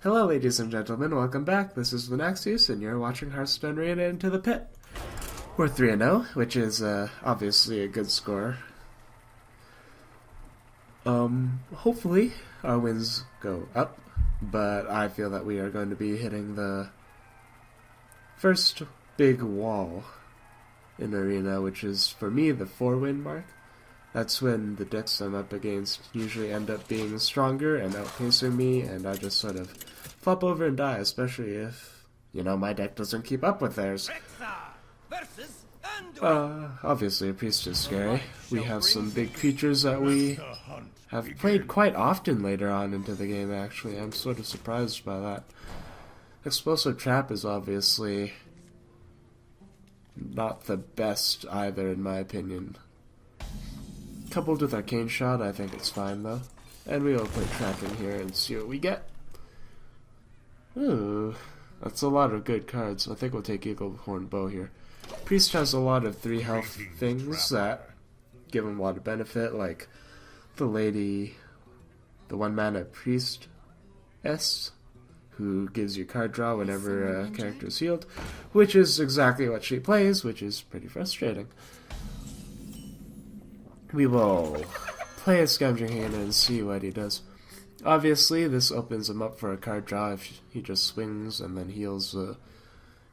Hello, ladies and gentlemen, welcome back. This is Lunaxius, and you're watching Hearthstone Arena Into the Pit. We're 3-0, which is obviously a good score. Hopefully our wins go up, but I feel that we are going to be hitting the first big wall in Arena, which is, for me, the 4-win mark. That's when the decks I'm up against usually end up being stronger and outpacing me, and I just sort of flop over and die, especially if, my deck doesn't keep up with theirs. Obviously a priest is scary. We have some big creatures that we have played quite often later on into the game, actually. I'm sort of surprised by that. Explosive Trap is obviously not the best either, in my opinion. Coupled with Arcane Shot, I think it's fine, though. And we will play Tracking here and see what we get. Ooh, that's a lot of good cards. I think we'll take Eagle Horn Bow here. Priest has a lot of 3 health things that give him a lot of benefit, like the 1-mana Priestess, who gives you card draw whenever a character is healed, which is exactly what she plays, which is pretty frustrating. We will play a Scavenging Hand and see what he does. Obviously, this opens him up for a card draw if he just swings and then heals the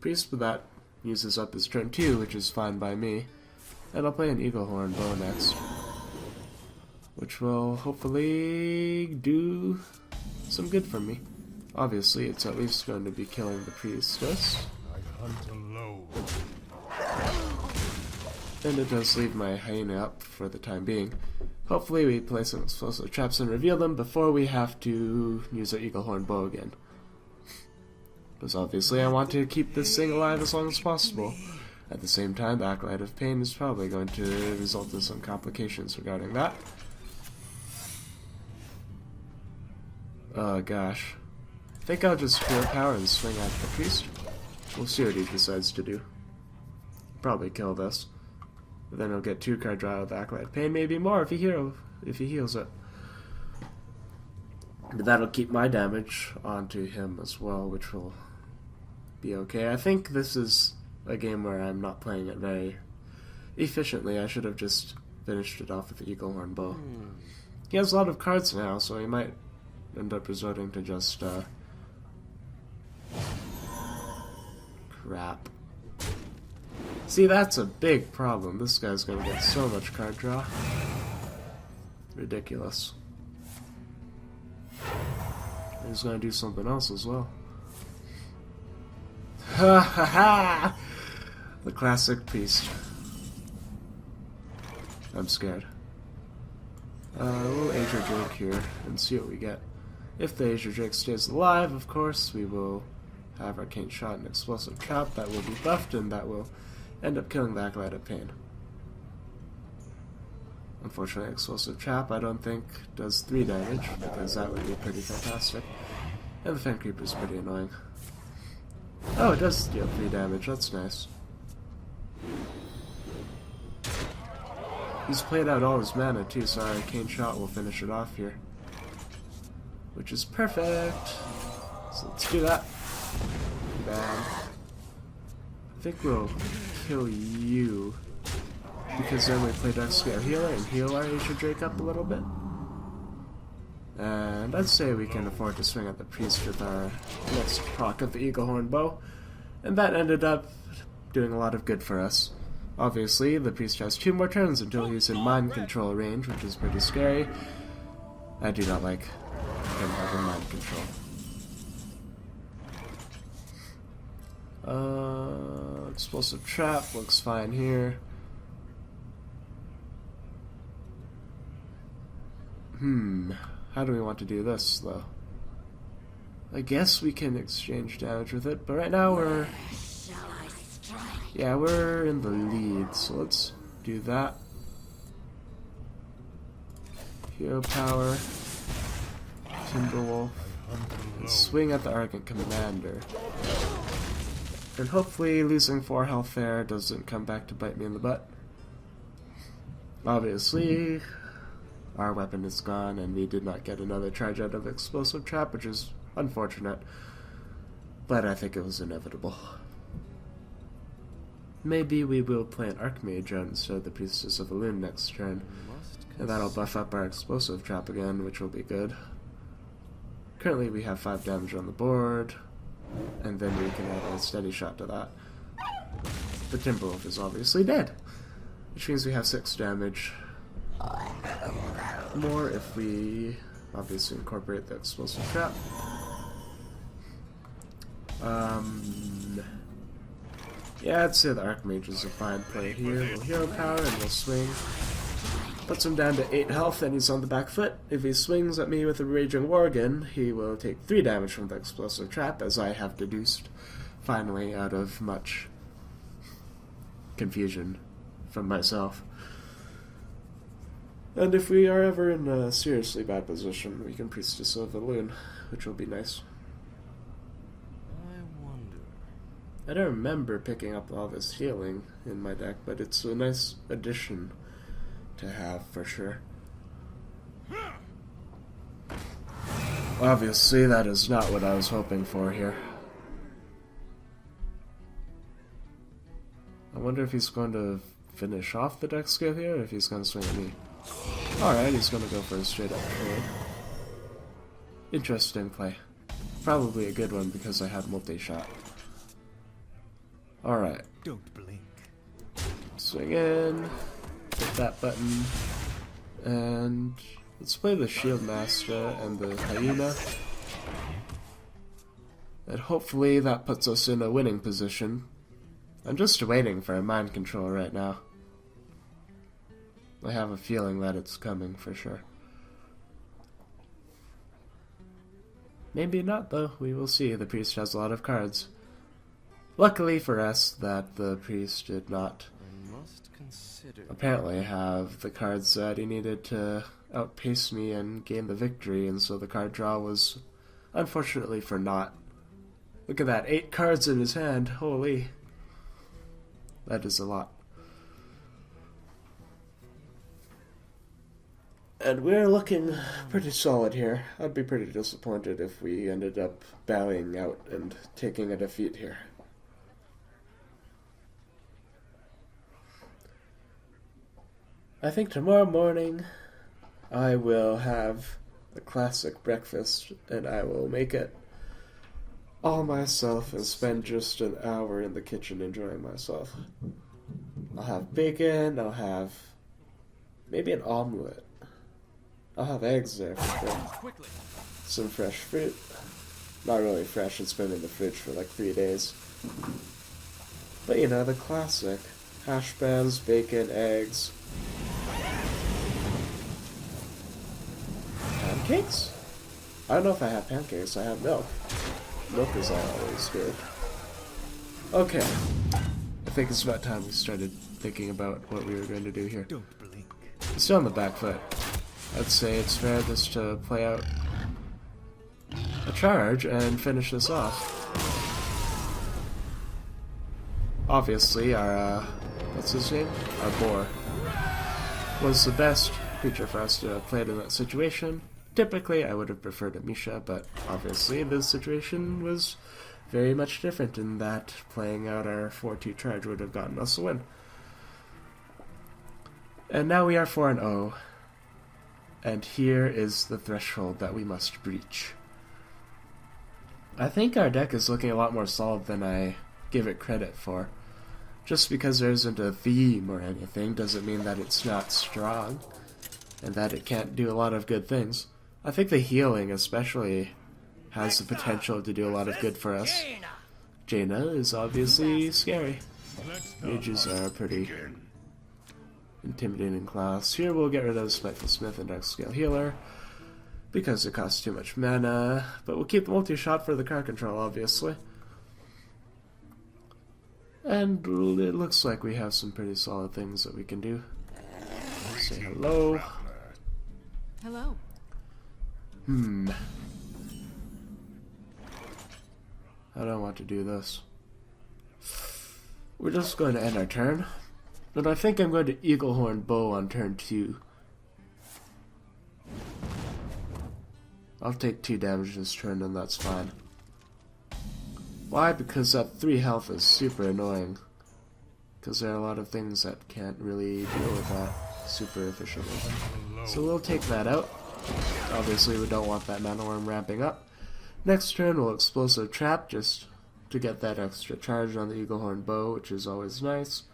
priest, but that uses up his turn 2, which is fine by me. And I'll play an Eagle Horn Bow next, which will hopefully do some good for me. Obviously, it's at least going to be killing the priestess. I hunt alone. And it does leave my hyena up for the time being. Hopefully we play some explosive traps and reveal them before we have to use our Eagle Horn Bow again. Because obviously I want to keep this thing alive as long as possible. At the same time, the Acolyte of Pain is probably going to result in some complications regarding that. Oh gosh. I think I'll just Pure Power and swing at the priest. We'll see what he decides to do. Probably kill this. But then he'll get 2 card draw out of the Acolyte of Pain, maybe more if he heals it. But that'll keep my damage onto him as well, which will be okay. I think this is a game where I'm not playing it very efficiently. I should have just finished it off with the Eagle Horn Bow. He has a lot of cards now, so he might end up resorting to just, crap. See, that's a big problem. This guy's gonna get so much card draw. Ridiculous. He's gonna do something else as well. Ha ha ha! The classic priest. I'm scared. We'll Azure Drake here and see what we get. If the Azure Drake stays alive, of course, we will have Arcane Shot and Explosive Trap that will be buffed, and that will end up killing the Acolyte of Pain. Unfortunately, Explosive Trap I don't think does 3 damage, because that would be pretty fantastic. And the Fen Creeper is pretty annoying. Oh, it does deal 3 damage, that's nice. He's played out all his mana too, so our Arcane Shot will finish it off here. Which is perfect! So let's do that. Bam. I think we'll kill you, because then we play Dark Scale Healer and heal our Azure Drake up a little bit. And I'd say we can afford to swing at the priest with our next proc of the Eagle Horn Bow, and that ended up doing a lot of good for us. Obviously, the priest has 2 more turns until he's in mind control range, which is pretty scary. I do not like him having mind control. Explosive Trap looks fine here. How do we want to do this, though? I guess we can exchange damage with it, but right now we're in the lead, so let's do that. Hero Power, Timberwolf, and swing at the Argent Commander. And hopefully losing 4 health there doesn't come back to bite me in the butt. Obviously, our weapon is gone, and we did not get another charge out of Explosive Trap, which is Unfortunate. But I think it was inevitable. Maybe we will play an Archmage out instead of the Priestess of Elune next turn. And that'll buff up our explosive trap again, which will be good. Currently we have 5 damage on the board, and then we can add a steady shot to that. The Timberwolf is obviously dead, which means we have 6 damage. More if we obviously incorporate the explosive trap. Yeah, I'd say the Archmage is a fine play here. We'll hero power and we'll swing. Puts him down to 8 health and he's on the back foot. If he swings at me with a Raging Worgen, he will take 3 damage from the explosive trap, as I have deduced, finally, out of much confusion from myself. And if we are ever in a seriously bad position, we can Priestess of Elune, which will be nice. I don't remember picking up all this healing in my deck, but it's a nice addition to have for sure. Obviously, that is not what I was hoping for here. I wonder if he's going to finish off the deck skill here, or if he's going to swing at me. Alright, he's going to go for a straight up trade. Interesting play. Probably a good one because I had multi-shot. Alright. Don't blink. Swing in. Hit that button. And let's play the Shield Master and the Hyena. And hopefully that puts us in a winning position. I'm just waiting for a mind control right now. I have a feeling that it's coming for sure. Maybe not though, we will see. The priest has a lot of cards. Luckily for us that the priest did not apparently have the cards that he needed to outpace me and gain the victory, and so the card draw was unfortunately for naught. Look at that, 8 cards in his hand, holy. That is a lot. And we're looking pretty solid here. I'd be pretty disappointed if we ended up bowing out and taking a defeat here. I think tomorrow morning I will have a classic breakfast and I will make it all myself and spend just an hour in the kitchen enjoying myself. I'll have bacon, I'll have maybe an omelet. I'll have eggs there for sure. Some fresh fruit. Not really fresh, it's been in the fridge for like 3 days. But you know, the classic. Hash browns, bacon, eggs. Pancakes? I don't know if I have pancakes, I have milk. Milk is always good. Okay. I think it's about time we started thinking about what we were going to do here. Don't blink. It's still on the back foot. I'd say it's fair just to play out a charge and finish this off. Obviously, our, what's his name? Our boar was the best creature for us to have played in that situation. Typically, I would have preferred a Misha, but obviously this situation was very much different in that playing out our 4-2 charge would have gotten us a win. And now we are 4-0. And here is the threshold that we must breach. I think our deck is looking a lot more solid than I give it credit for. Just because there isn't a theme or anything doesn't mean that it's not strong, and that it can't do a lot of good things. I think the healing especially has the potential to do a lot of good for us. Jaina is obviously scary. Mages are pretty intimidating class. Here we'll get rid of Spiteful Smith and Dark Scale Healer because it costs too much mana, but we'll keep the multi-shot for the card control, obviously. And it looks like we have some pretty solid things that we can do. Say hello. Hello. I don't want to do this. We're just going to end our turn. But I think I'm going to Eaglehorn Bow on turn 2. I'll take 2 damage this turn and that's fine. Why? Because that 3 health is super annoying. Because there are a lot of things that can't really deal with that super efficiently. So we'll take that out. Obviously we don't want that mana worm ramping up. Next turn we'll explosive trap just to get that extra charge on the Eaglehorn bow, which is always nice.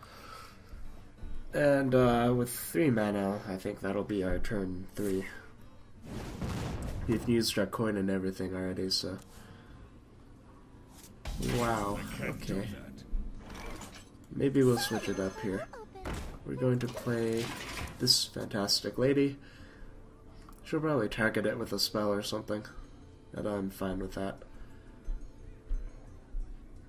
And with 3 mana, I think that'll be our turn 3. We've used our coin and everything already, so... Wow, okay. Maybe we'll switch it up here. We're going to play this fantastic lady. She'll probably target it with a spell or something, and I'm fine with that.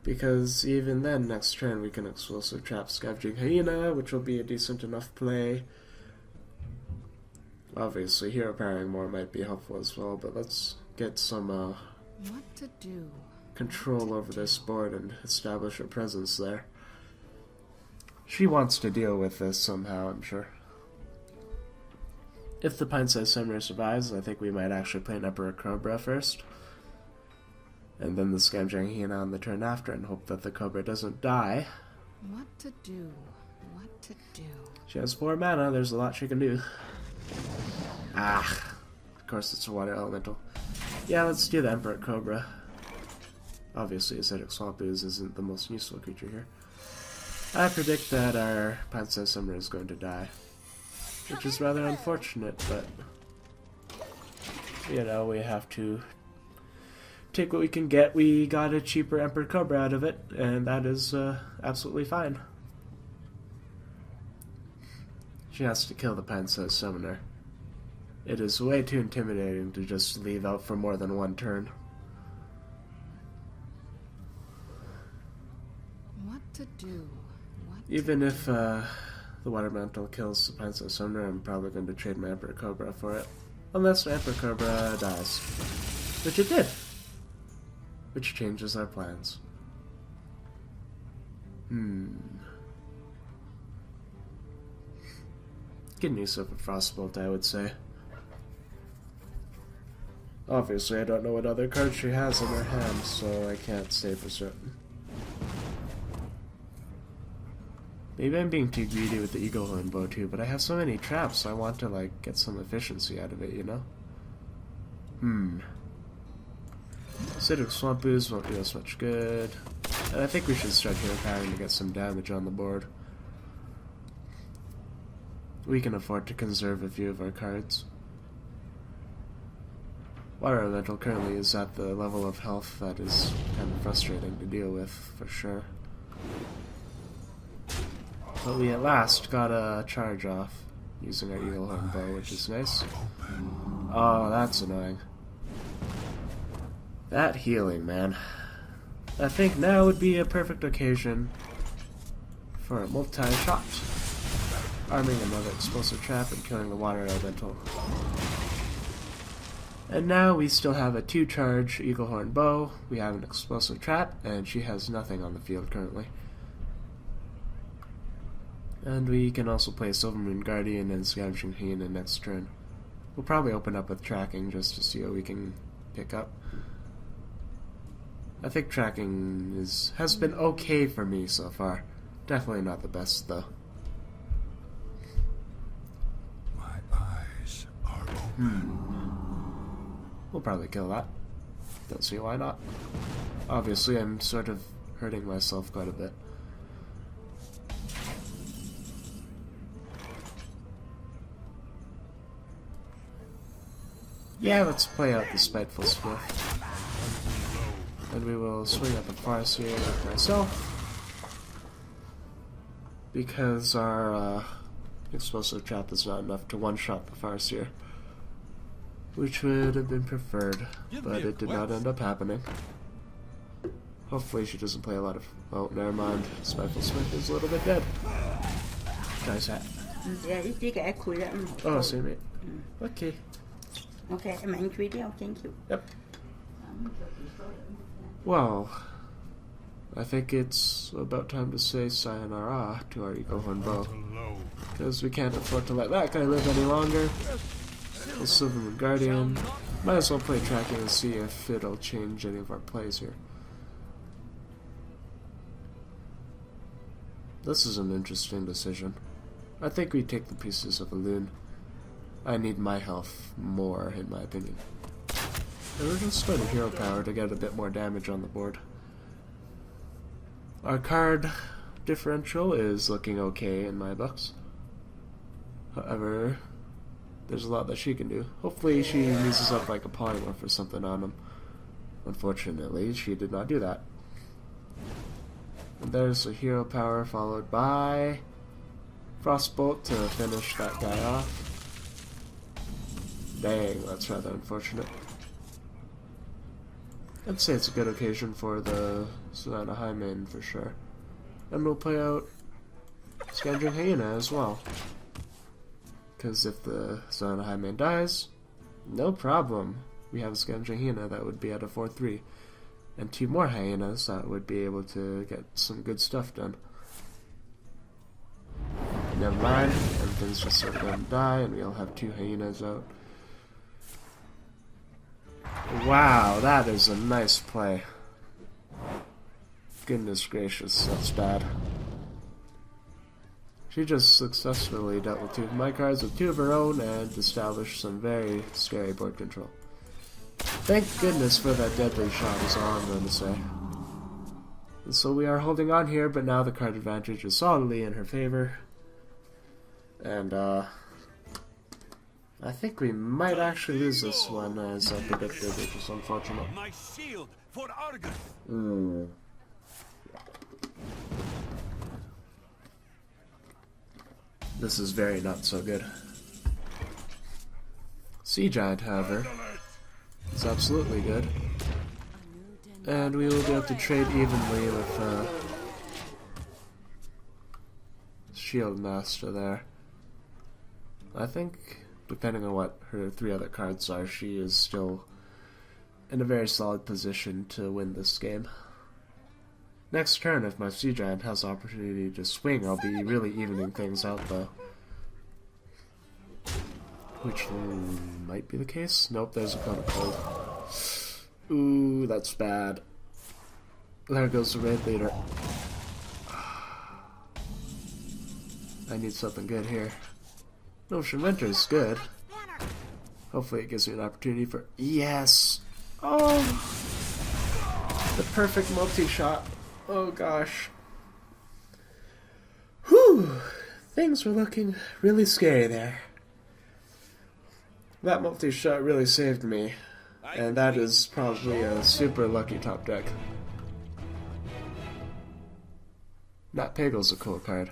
Because even then, next turn we can explosive trap Scavenging Hyena, which will be a decent enough play. Obviously, hero powering more might be helpful as well, but let's get some what to do? Control over this board and establish a presence there. She wants to deal with this somehow, I'm sure. If the Pint-Sized Summoner survives, I think we might actually play an Emperor Cobra first. And then the Scavenging Hyena on the turn after, and hope that the Cobra doesn't die. What to do? What to do? She has 4 mana, there's a lot she can do. Ah, of course it's a water elemental. Yeah, let's do the Emperor Cobra. Obviously, Acidic Swamp Ooze isn't the most useful creature here. I predict that our Pint-Sized Summoner is going to die. Which is rather unfortunate, but... you know, we have to take what we can get. We got a cheaper Emperor Cobra out of it, and that is absolutely fine. She has to kill the Pint-Sized Summoner. It is way too intimidating to just leave out for more than 1 turn. What to do? Even if the Water Mantle kills the Pint-Sized Summoner, I'm probably going to trade my Emperor Cobra for it. Unless my Emperor Cobra dies. Which it did. Which changes our plans. Good use of a Frostbolt, I would say. Obviously, I don't know what other cards she has in her hand, so I can't say for certain. Maybe I'm being too greedy with the Eaglehorn bow too, but I have so many traps, so I want to, like, get some efficiency out of it, you know? Acidic Swamp Ooze won't do us much good. And I think we should start hero powering to get some damage on the board. We can afford to conserve a few of our cards. Water Elemental currently is at the level of health that is kind of frustrating to deal with, for sure. But we at last got a charge off using our Eaglehorn bow, which is nice. Oh, that's annoying. That healing, man. I think now would be a perfect occasion for a multi-shot. Arming another explosive trap and killing the water elemental. And now we still have a 2-charge Eaglehorn bow, we have an explosive trap, and she has nothing on the field currently. And we can also play Silvermoon Guardian and Scavenging Hyena next turn. We'll probably open up with tracking just to see what we can pick up. I think tracking has been okay for me so far. Definitely not the best though. My eyes are open. We'll probably kill that. Don't see why not. Obviously I'm sort of hurting myself quite a bit. Yeah, let's play out the Spiteful Swift. And we will swing at the Farseer with myself. Because our explosive trap is not enough to one-shot the Farseer. Which would have been preferred, but it did not end up happening. Hopefully she doesn't play a lot of... Oh, never mind. Spiteful Swift is a little bit dead. Nice hat. Oh, see me. Okay. Okay, em anh truy đeo, thank you. Yep. Well, I think it's about time to say sayonara to our Eaglehorn bow. Because we can't afford to let that guy live any longer. The Silvermoon Guardian. Might as well play tracking and see if it'll change any of our plays here. This is an interesting decision. I think we take the pieces of a loon. I need my health more, in my opinion. And we're just going to hero power to get a bit more damage on the board. Our card differential is looking okay in my books. However, there's a lot that she can do. Hopefully she uses up like a polymorph or something on him. Unfortunately, she did not do that. And there's a hero power followed by Frostbolt to finish that guy off. Dang, that's rather unfortunate. I'd say it's a good occasion for the Savannah Highmane for sure. And we'll play out Scavenging Hyena as well. Because if the Savannah Highmane dies, no problem. We have a Scavenging Hyena that would be at a 4-3. And 2 more hyenas that would be able to get some good stuff done. Never mind, everything's just sort of going to die and we'll have 2 hyenas out. Wow, that is a nice play. Goodness gracious, that's bad. She just successfully dealt with 2 of my cards with 2 of her own and established some very scary board control. Thank goodness for that deadly shot is all I'm going to say. And so we are holding on here, but now the card advantage is solidly in her favor. And I think we might actually lose this one as I predicted, which is unfortunate. My shield for Argus. This is very not so good. Sea Giant, however, is absolutely good. And we will be able to trade evenly with Shield Master there. I think, depending on what her 3 other cards are, she is still in a very solid position to win this game. Next turn, if my Sea Giant has the opportunity to swing, I'll be really evening things out though. Which might be the case. Nope, there's a Cone of Cold. Ooh, that's bad. There goes the raid leader. I need something good here. Notion Winter is good. Hopefully it gives me an opportunity for... Yes! Oh! The perfect multi-shot. Oh gosh. Whew! Things were looking really scary there. That multi-shot really saved me. And that is probably a super lucky top deck. Nat Pagel's a cool card.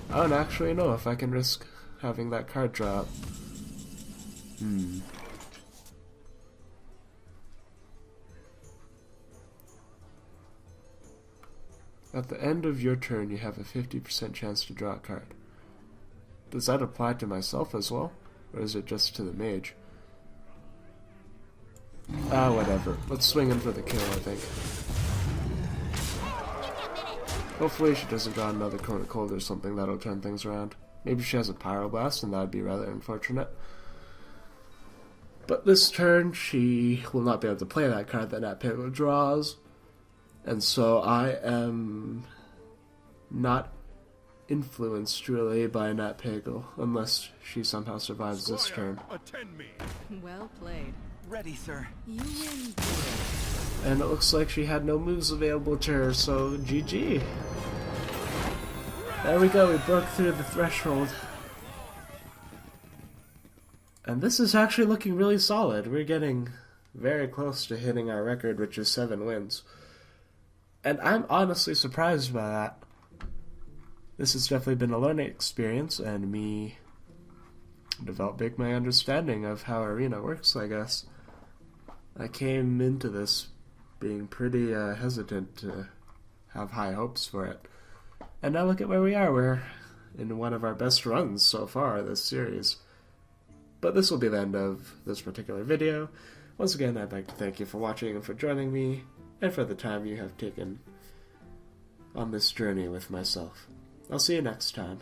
I don't actually know if I can risk having that card drop. At the end of your turn, you have a 50% chance to draw a card. Does that apply to myself as well? Or is it just to the mage? Ah, whatever. Let's swing in for the kill, I think. Hopefully she doesn't draw another Cone of Cold or something that'll turn things around. Maybe she has a Pyroblast, and that'd be rather unfortunate. But this turn, she will not be able to play that card that Nat Pagel draws. And so I am not influenced really by Nat Pagel, unless she somehow survives this turn. Attend me. Well played. Ready, sir. You win. And it looks like she had no moves available to her, so GG. There we go, we broke through the threshold. And this is actually looking really solid. We're getting very close to hitting our record, which is 7 wins. And I'm honestly surprised by that. This has definitely been a learning experience, and me developing my understanding of how Arena works, I guess. I came into this being pretty hesitant to have high hopes for it. And now look at where we are. We're in one of our best runs so far this series. But this will be the end of this particular video. Once again, I'd like to thank you for watching and for joining me, and for the time you have taken on this journey with myself. I'll see you next time.